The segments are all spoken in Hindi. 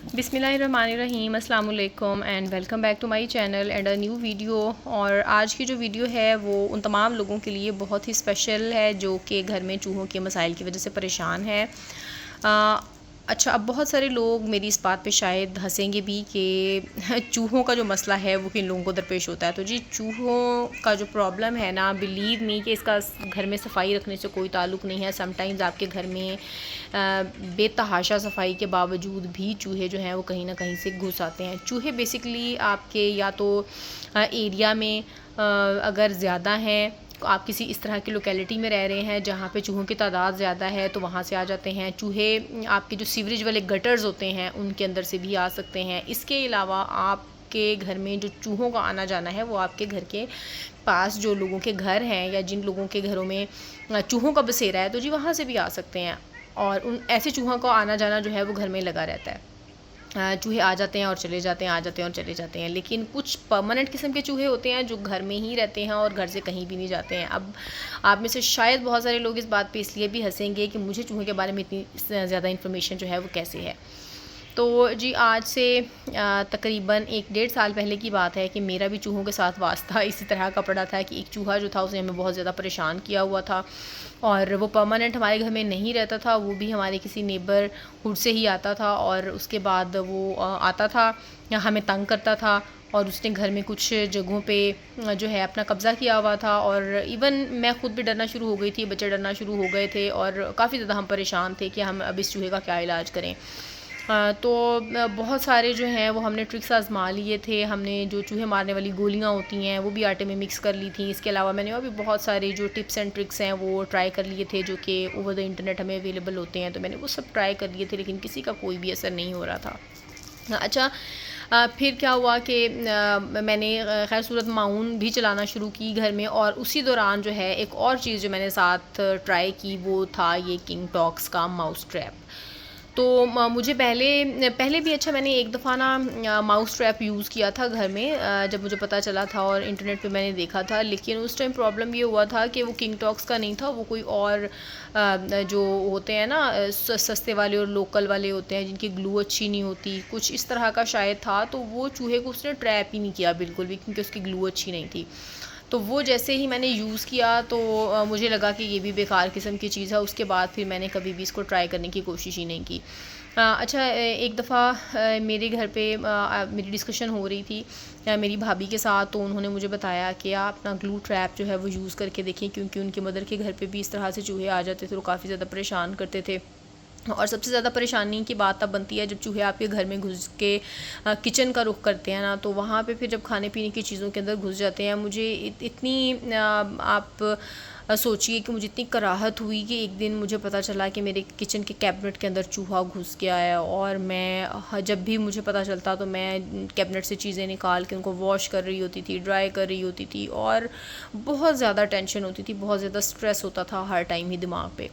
बिस्मिल्लाहिर्रहमानिर्रहीम, अस्सलाम वालेकुम and welcome back to my channel and a new video. और आज की जो वीडियो है वो उन तमाम लोगों के लिए बहुत ही स्पेशल है जो कि घर में चूहों के मसाइल की वजह से परेशान है। अच्छा, अब बहुत सारे लोग मेरी इस बात पे शायद हंसेंगे भी कि चूहों का जो मसला है वो किन लोगों को दरपेश होता है। तो जी, चूहों का जो प्रॉब्लम है ना, बिलीव मी कि इसका घर में सफाई रखने से कोई ताल्लुक़ नहीं है। समटाइम्स आपके घर में बेतहाशा सफाई के बावजूद भी चूहे जो हैं वो कहीं ना कहीं से घुस आते हैं। चूहे बेसिकली आपके या तो एरिया में अगर ज़्यादा हैं, आप किसी इस तरह की लोकेलिटी में रह रहे हैं जहाँ पे चूहों की तादाद ज़्यादा है, तो वहाँ से आ जाते हैं। चूहे आपके जो सीवरेज वाले गटर्स होते हैं उनके अंदर से भी आ सकते हैं। इसके अलावा आपके घर में जो चूहों का आना जाना है वो आपके घर के पास जो लोगों के घर हैं या जिन लोगों के घरों में चूहों का बसेरा है, तो जी वहाँ से भी आ सकते हैं। और उन ऐसे चूहों का आना जाना जो है वो घर में लगा रहता है। चूहे आ जाते हैं और चले जाते हैं, आ जाते हैं और चले जाते हैं। लेकिन कुछ परमानेंट किस्म के चूहे होते हैं जो घर में ही रहते हैं और घर से कहीं भी नहीं जाते हैं। अब आप में से शायद बहुत सारे लोग इस बात पे इसलिए भी हंसेंगे कि मुझे चूहों के बारे में इतनी ज़्यादा इन्फॉर्मेशन जो है वो कैसे है। तो जी, आज से तकरीबन 1-1.5 साल पहले की बात है कि मेरा भी चूहों के साथ वास्ता इसी तरह का पड़ा था कि एक चूहा जो था उसने हमें बहुत ज़्यादा परेशान किया हुआ था। और वो परमानेंट हमारे घर में नहीं रहता था, वो भी हमारे किसी नेबरहुड से ही आता था। और उसके बाद वो आता था, हमें तंग करता था और उसने घर में कुछ जगहों पे जो है अपना कब्ज़ा किया हुआ था। और इवन मैं ख़ुद भी डरना शुरू हो गई थी, बच्चे डरना शुरू हो गए थे और काफ़ी ज़्यादा हम परेशान थे कि हम अब इस चूहे का क्या इलाज करें। तो बहुत सारे जो हैं वो हमने ट्रिक्स आज़मा लिए थे। हमने जो चूहे मारने वाली गोलियां होती हैं वो भी आटे में मिक्स कर ली थी। इसके अलावा मैंने और भी बहुत सारे जो टिप्स एंड ट्रिक्स हैं वो ट्राई कर लिए थे जो कि ओवर द इंटरनेट हमें अवेलेबल होते हैं। तो मैंने वो सब ट्राई कर लिए थे, लेकिन किसी का कोई भी असर नहीं हो रहा था। अच्छा, फिर क्या हुआ कि मैंने खैर सूरत माउन भी चलाना शुरू की घर में। और उसी दौरान जो है एक और चीज़ जो मैंने साथ ट्राई की वो था ये किंग टॉक्स का माउस ट्रैप। तो मुझे पहले पहले भी अच्छा, मैंने एक दफ़ा ना माउस ट्रैप यूज़ किया था घर में, जब मुझे पता चला था और इंटरनेट पे मैंने देखा था। लेकिन उस टाइम प्रॉब्लम ये हुआ था कि वो किंग टॉक्स का नहीं था, वो कोई और जो होते हैं ना सस्ते वाले और लोकल वाले होते हैं जिनकी ग्लू अच्छी नहीं होती, कुछ इस तरह का शायद था। तो वो चूहे को उसने ट्रैप ही नहीं किया बिल्कुल भी, क्योंकि उसकी ग्लू अच्छी नहीं थी। तो वो जैसे ही मैंने यूज़ किया तो मुझे लगा कि ये भी बेकार किस्म की चीज़ है। उसके बाद फिर मैंने कभी भी इसको ट्राई करने की कोशिश ही नहीं की। अच्छा, एक दफ़ा मेरे घर पे मेरी डिस्कशन हो रही थी मेरी भाभी के साथ। तो उन्होंने मुझे बताया कि आप अपना ग्लू ट्रैप जो है वो यूज़ करके देखें, क्योंकि उनके मदर के घर पे भी इस तरह से चूहे आ जाते थे, वो काफ़ी ज़्यादा परेशान करते थे। और सबसे ज़्यादा परेशानी की बात तब बनती है जब चूहे आपके घर में घुस के किचन का रुख करते हैं ना, तो वहाँ पे फिर जब खाने पीने की चीज़ों के अंदर घुस जाते हैं। मुझे इतनी आप सोचिए कि मुझे इतनी कराहत हुई कि एक दिन मुझे पता चला कि मेरे किचन के कैबिनेट के अंदर चूहा घुस गया है। और मैं जब भी मुझे पता चलता तो मैं कैबिनेट से चीज़ें निकाल के उनको वॉश कर रही होती थी, ड्राई कर रही होती थी। और बहुत ज़्यादा टेंशन होती थी, बहुत ज़्यादा स्ट्रेस होता था हर टाइम ही दिमाग पे।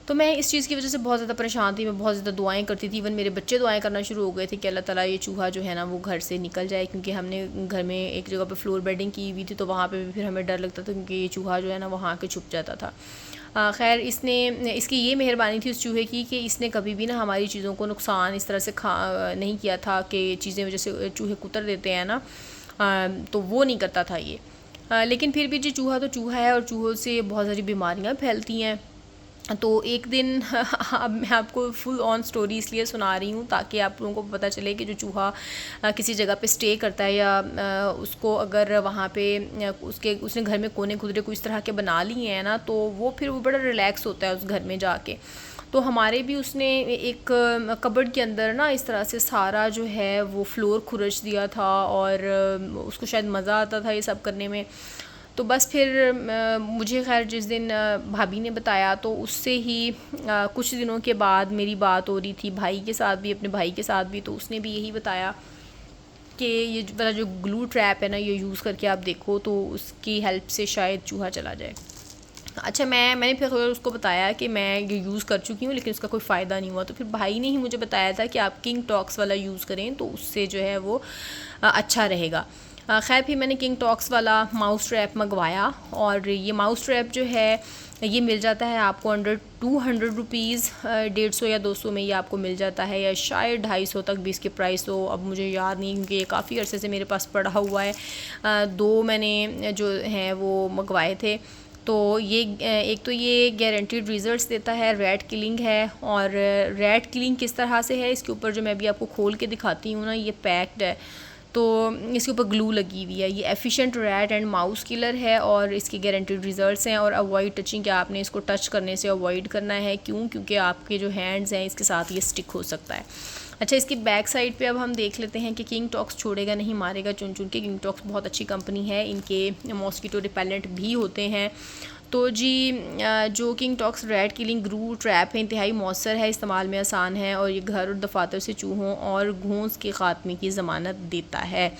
तो मैं इस चीज़ की वजह से बहुत ज़्यादा परेशान थी, मैं बहुत ज़्यादा दुआएं करती थी। इवन मेरे बच्चे दुआएं करना शुरू हो गए थे कि अल्लाह ताला ये चूहा जो है ना वो घर से निकल जाए, क्योंकि हमने घर में एक जगह पे फ्लोर बेडिंग की हुई थी, तो वहाँ पे भी फिर हमें डर लगता था क्योंकि ये चूहा जो है ना वहाँ आके छुप जाता था। खैर, इसकी ये मेहरबानी थी उस चूहे की कि इसने कभी भी ना हमारी चीज़ों को नुकसान इस तरह से नहीं किया था कि चीज़ें जैसे चूहे कुतर देते हैं ना, तो वो नहीं करता था ये। लेकिन फिर भी जी, चूहा तो चूहा है और चूहों से बहुत सारी बीमारियाँ फैलती हैं। तो एक दिन अब मैं आपको फुल ऑन स्टोरी इसलिए सुना रही हूँ ताकि आप लोगों को पता चले कि जो चूहा किसी जगह पे स्टे करता है या उसको अगर वहाँ पे उसने घर में कोने खुदरे को इस तरह के बना लिए हैं ना, तो वो फिर वो बड़ा रिलैक्स होता है उस घर में जाके। तो हमारे भी उसने एक कबर्ड के अंदर ना इस तरह से सारा जो है वो फ्लोर खुरच दिया था और उसको शायद मज़ा आता था ये सब करने में। तो बस फिर मुझे खैर जिस दिन भाभी ने बताया तो उससे ही कुछ दिनों के बाद मेरी बात हो रही थी भाई के साथ भी, अपने भाई के साथ भी। तो उसने भी यही बताया कि ये वाला जो ग्लू ट्रैप है ना, ये यूज़ करके आप देखो तो उसकी हेल्प से शायद चूहा चला जाए। अच्छा, मैंने फिर उसको बताया कि मैं ये यूज़ कर चुकी हूँ लेकिन उसका कोई फ़ायदा नहीं हुआ। तो फिर भाई ने ही मुझे बताया था कि आप किंग टॉक्स वाला यूज़ करें तो उससे जो है वो अच्छा रहेगा। खैर, फिर मैंने किंग टॉक्स वाला माउस ट्रैप मंगवाया और ये माउस ट्रैप जो है ये मिल जाता है आपको अंडर 200 रुपीज़, 150 या 200 में ये आपको मिल जाता है, या शायद 250 तक भी इसके प्राइस हो, अब मुझे याद नहीं क्योंकि ये काफ़ी अरसे से मेरे पास पड़ा हुआ है। 2 मैंने जो हैं वो मंगवाए थे। तो ये एक तो ये गारंटीड रिज़ल्ट्स देता है, रैट किलिंग है। और रैट किलिंग किस तरह से है, इसके ऊपर जो मैं अभी आपको खोल के दिखाती हूँ ना, ये पैक्ड है, तो इसके ऊपर ग्लू लगी हुई है। ये efficient rat and mouse killer है और इसके गारंटीड रिजल्ट्स हैं। और अवॉइड टचिंग, क्या आपने इसको टच करने से अवॉइड करना है। क्यों? क्योंकि आपके जो हैंड्स हैं इसके साथ ये स्टिक हो सकता है। अच्छा, इसकी बैक साइड पे अब हम देख लेते हैं कि किंग टॉक्स छोड़ेगा नहीं, मारेगा चुन चुन के। किंग टॉक्स बहुत अच्छी कंपनी है, इनके मॉस्किटो रिपेलेंट भी होते हैं। तो जी जो king talks rat killing glue trap है, इंतहाई मौसर है, इस्तेमाल में आसान है और ये घर और दफातर से चूहों और घोंस के ख़ात्मे की ज़मानत देता है।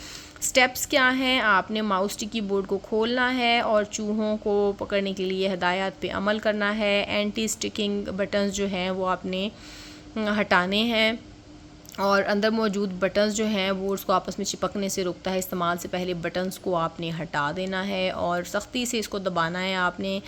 स्टेप्स क्या हैं? आपने माउस टी कीबोर्ड को खोलना है और चूहों को पकड़ने के लिए हिदायत पे अमल करना है। एंटी स्टिकिंग बटन्स जो हैं वो आपने हटाने हैं और अंदर मौजूद बटन्स जो हैं वो उसको आपस में चिपकने से रोकता है। इस्तेमाल से पहले बटन्स को आपने हटा देना है और सख्ती से इसको दबाना है आपने।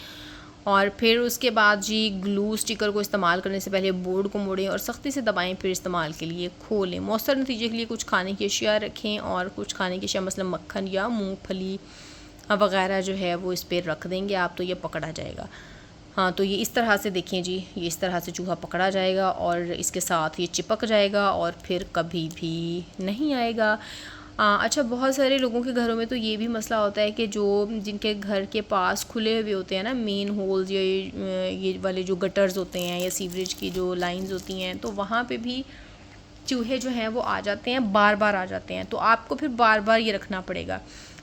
और फिर उसके बाद जी ग्लू स्टिकर को इस्तेमाल करने से पहले बोर्ड को मोड़ें और सख्ती से दबाएं, फिर इस्तेमाल के लिए खोलें। मौसर नतीजे के लिए कुछ खाने की अशिया रखें और कुछ खाने की अशिया मसलन मक्खन या मूंगफली वगैरह जो है वो इस पर रख देंगे आप, तो ये पकड़ा जाएगा। हाँ, तो ये इस तरह से देखें जी, ये इस तरह से चूहा पकड़ा जाएगा और इसके साथ ये चिपक जाएगा और फिर कभी भी नहीं आएगा। अच्छा, बहुत सारे लोगों के घरों में तो ये भी मसला होता है कि जो जिनके घर के पास खुले हुए होते हैं ना मेन होल्स, या ये वाले जो गटर्स होते हैं या सीवरेज की जो लाइंस होती हैं, तो वहाँ पे भी चूहे जो हैं वो आ जाते हैं, बार बार आ जाते हैं। तो आपको फिर बार बार ये रखना पड़ेगा।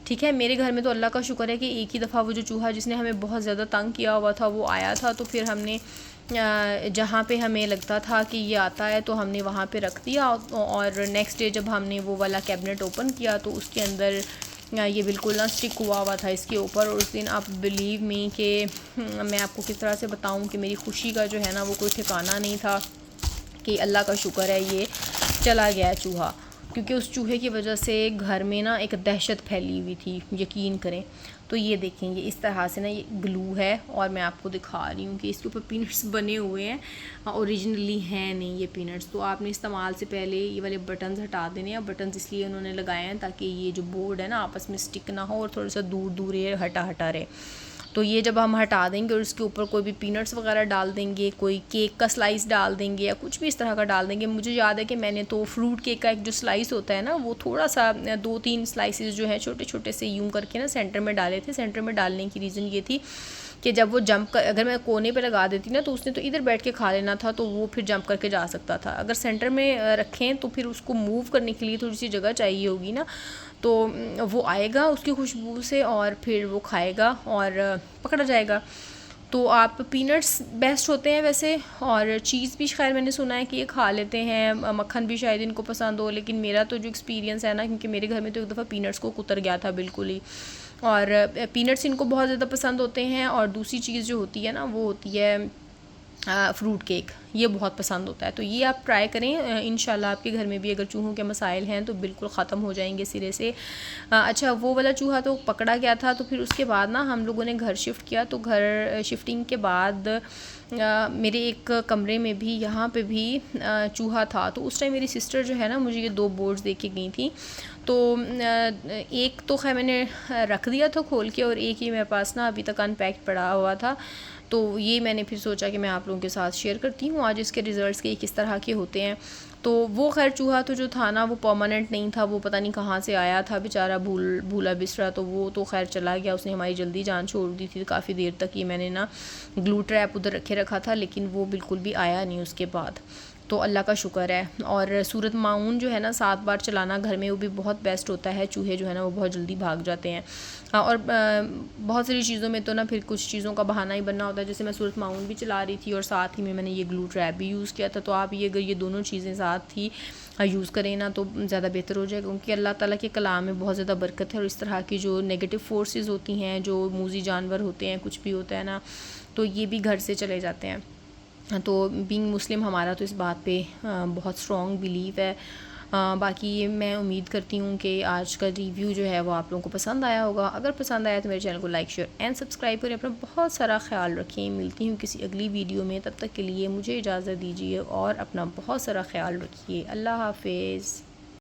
ठीक है, मेरे घर में तो अल्लाह का शुक्र है कि एक ही दफ़ा वो जो चूहा जिसने हमें बहुत ज़्यादा तंग किया हुआ था वो आया था, तो फिर हमने जहाँ पे हमें लगता था कि ये आता है तो हमने वहाँ पे रख दिया। और नेक्स्ट डे जब हमने वो वाला कैबिनेट ओपन किया तो उसके अंदर ये बिल्कुल ना स्टिक हुआ था इसके ऊपर। और उस दिन आप बिलीव मी कि मैं आपको किस तरह से बताऊँ कि मेरी खुशी का जो है ना वो कोई ठिकाना नहीं था कि अल्लाह का शुक्र है ये चला गया चूहा, क्योंकि उस चूहे की वजह से घर में ना एक दहशत फैली हुई थी, यकीन करें। तो ये देखेंगे इस तरह से ना ये ग्लू है और मैं आपको दिखा रही हूँ कि इसके ऊपर पीनट्स बने हुए हैं, ओरिजिनली हैं नहीं ये पीनट्स। तो आपने इस्तेमाल से पहले ये वाले बटन्स हटा देने हैं। बटन्स इसलिए उन्होंने लगाए हैं ताकि ये जो बोर्ड है ना आपस में स्टिक ना हो और थोड़ा सा दूर दूर ये हटा हटा रहे। तो ये जब हम हटा देंगे और इसके ऊपर कोई भी पीनट्स वगैरह डाल देंगे, कोई केक का स्लाइस डाल देंगे या कुछ भी इस तरह का डाल देंगे। मुझे याद है कि मैंने तो फ्रूट केक का एक जो स्लाइस होता है ना वो थोड़ा सा 2-3 स्लाइसेस जो हैं छोटे छोटे से यूं करके ना सेंटर में डाले थे। सेंटर में डालने की रीज़न ये थी कि जब वो जंप कर, अगर मैं कोने पे लगा देती ना तो उसने तो इधर बैठ के खा लेना था, तो वो फिर जंप करके जा सकता था। अगर सेंटर में रखें तो फिर उसको मूव करने के लिए थोड़ी सी जगह चाहिए होगी ना, तो वो आएगा उसकी खुशबू से और फिर वो खाएगा और पकड़ा जाएगा। तो आप पीनट्स बेस्ट होते हैं वैसे, और चीज़ भी खैर मैंने सुना है कि ये खा लेते हैं, मक्खन भी शायद इनको पसंद हो। लेकिन मेरा तो जो एक्सपीरियंस है ना, क्योंकि मेरे घर में तो एक दफ़ा पीनट्स को कुतर गया था बिल्कुल ही, और पीनट्स इनको बहुत ज़्यादा पसंद होते हैं। और दूसरी चीज़ जो होती है ना वो होती है फ्रूट केक, ये बहुत पसंद होता है। तो ये आप ट्राई करें, इंशाल्लाह आपके घर में भी अगर चूहों के मसाइल हैं तो बिल्कुल ख़त्म हो जाएंगे सिरे से। अच्छा, वो वाला चूहा तो पकड़ा गया था। तो फिर उसके बाद ना हम लोगों ने घर शिफ्ट किया, तो घर शिफ्टिंग के बाद मेरे एक कमरे में भी यहाँ पे भी चूहा था। तो उस टाइम मेरी सिस्टर जो है ना मुझे ये 2 बोर्ड्स दे के गई थी। तो एक तो खैर मैंने रख दिया था खोल के और एक ही मेरे पास ना अभी तक अनपैक्ड पड़ा हुआ था। तो ये मैंने फिर सोचा कि मैं आप लोगों के साथ शेयर करती हूँ आज इसके रिज़ल्ट्स के किस तरह के होते हैं। तो वो खैर चूहा तो जो था ना वो परमानेंट नहीं था, वो पता नहीं कहाँ से आया था बेचारा भूला बिसरा। तो वो तो खैर चला गया, उसने हमारी जल्दी जान छोड़ दी थी। काफ़ी देर तक ये मैंने ना ग्लू ट्रैप उधर रखा था, लेकिन वो बिल्कुल भी आया नहीं उसके बाद। तो अल्लाह का शुक्र है। और सूरत माउन जो है ना 7 बार चलाना घर में, वो भी बहुत बेस्ट होता है। चूहे जो है ना वो बहुत जल्दी भाग जाते हैं। और बहुत सारी चीज़ों में तो ना फिर कुछ चीज़ों का बहाना ही बनना होता है। जैसे मैं सूरत माउन भी चला रही थी और साथ ही में मैंने ये ग्लू ट्रैप भी यूज़ किया था। तो आप ये अगर ये दोनों चीज़ें साथ ही यूज़ करें ना तो ज़्यादा बेहतर हो जाएगा, क्योंकि अल्लाह ताला के कलाम में बहुत ज़्यादा बरकत है। और इस तरह की जो नेगेटिव फोर्सेस होती हैं, जो मूजी जानवर होते हैं, कुछ भी होता है ना, तो ये भी घर से चले जाते हैं। तो बीइंग मुस्लिम हमारा तो इस बात पे बहुत स्ट्रॉन्ग बिलीव है। बाकी मैं उम्मीद करती हूँ कि आज का रिव्यू जो है वो आप लोगों को पसंद आया होगा। अगर पसंद आया तो मेरे चैनल को लाइक शेयर एंड सब्सक्राइब करें। अपना बहुत सारा ख्याल रखें। मिलती हूँ किसी अगली वीडियो में, तब तक के लिए मुझे इजाज़त दीजिए और अपना बहुत सारा ख्याल रखिए। अल्लाह हाफिज़।